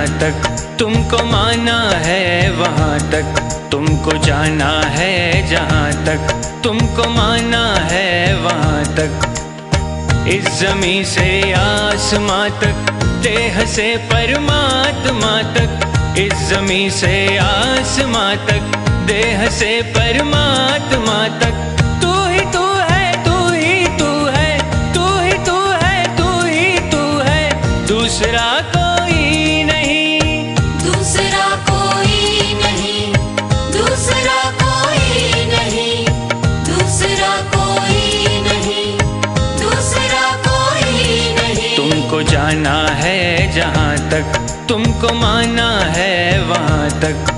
जहाँ तक तुमको माना है वहाँ तक तुमको जाना है, जहाँ तक तुमको माना है वहाँ तक। इस ज़मीं से आसमां तक, देह से परमात्मा तक। इस ज़मीं से आसमां तक, देह से परमात्मा तक। तू ही तू है, तू ही तू है, तू ही तू है, तू ही तू है, दूसरा कोई नहीं, दूसरा कोई नहीं, दूसरा कोई नहीं, दूसरा कोई नहीं, दूसरा कोई नहीं। तुमको जाना है जहाँ तक तुमको माना है वहाँ तक।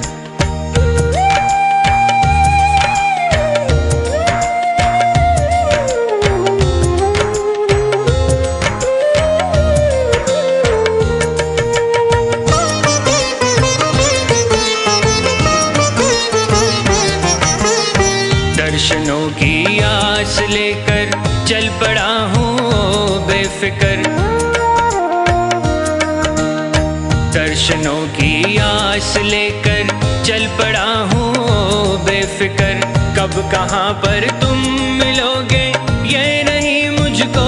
दर्शनों की आस लेकर चल पड़ा हूँ बेफिक्र। दर्शनों की आस लेकर चल पड़ा हूँ बेफिक्र। कब कहाँ पर तुम मिलोगे ये नहीं मुझको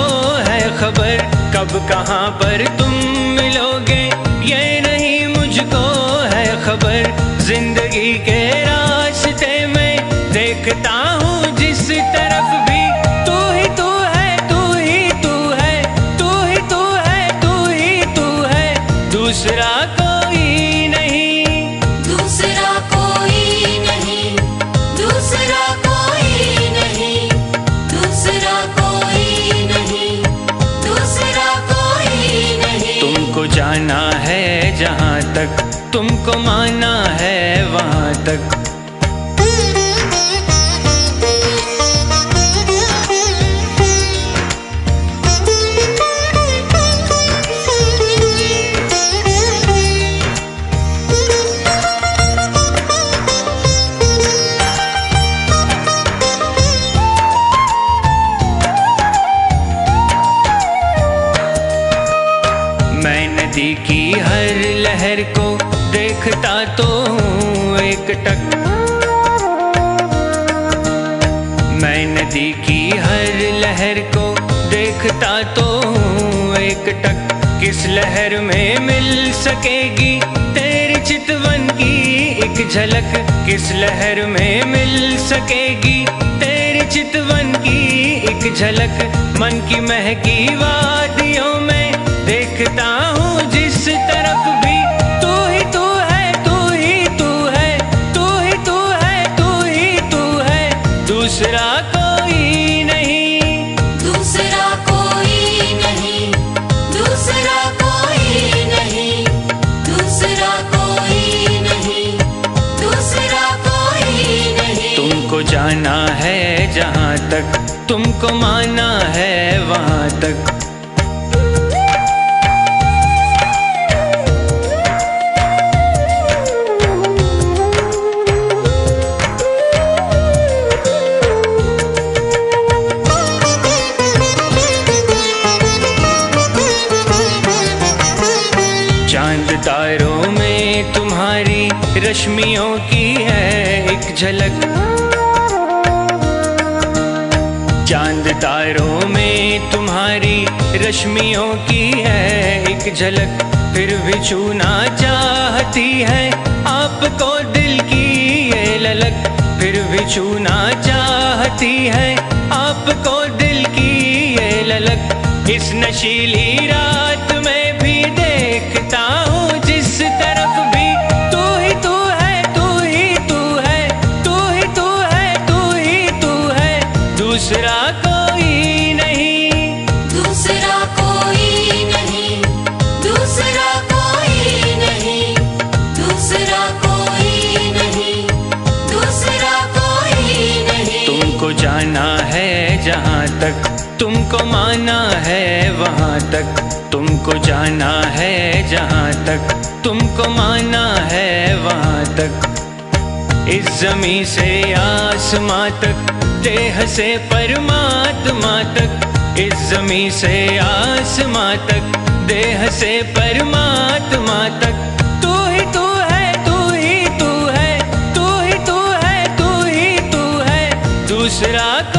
है खबर। कब कहाँ पर तुम मिलोगे ये नहीं मुझको है खबर। जिंदगी के रास्ते में देखता हूँ जिस तरफ भी, तू ही तू है, तू ही तू है, तू ही तू है, तू ही तू है, दूसरा कोई नहीं, दूसरा कोई नहीं, दूसरा कोई नहीं, दूसरा कोई नहीं, दूसरा कोई नहीं। तुमको जाना है जहाँ तक तुमको माना है वहाँ तक। मैं नदी की हर लहर को देखता तो हूँ एक टक। मैं नदी की हर लहर को देखता तो हूँ एक टक। किस लहर में मिल सकेगी तेरी चितवन की एक झलक। किस लहर में मिल सकेगी तेरी चितवन की एक झलक। मन की महकी वादियों में देखता हूँ जिस तरफ भी, तू ही तू है, तू ही तू है, तू ही तू है, तू ही तू है, दूसरा कोई नहीं, दूसरा कोई नहीं, दूसरा कोई नहीं, दूसरा कोई नहीं, दूसरा कोई नहीं। तुमको जाना है जहाँ तक तुमको माना है वहाँ तक। चांद तारों में तुम्हारी रश्मियों की है एक झलक। चांद तारों में तुम्हारी रश्मियों की है एक झलक। फिर भी छूना चाहती है आपको दिल की ये ललक। फिर भी छूना चाहती है आपको दिल की ये ललक। इस नशीली रात में भी देखता हूँ जिस तरफ भी, तू ही तू है, तू ही तू है, तू ही तू है, तू ही तू है, दूसरा कोई नहीं, दूसरा कोई नहीं, दूसरा कोई नहीं, दूसरा कोई नहीं, दूसरा कोई नहीं। तुमको जाना है जहाँ तक तुमको माना है वहाँ तक। तुमको जाना है जहाँ तक तुमको माना है वहाँ तक। इस ज़मीं से आसमां तक, देह से परमात्मा तक। इस ज़मीं से आसमां तक, देह से परमात्मा तक। दूसरा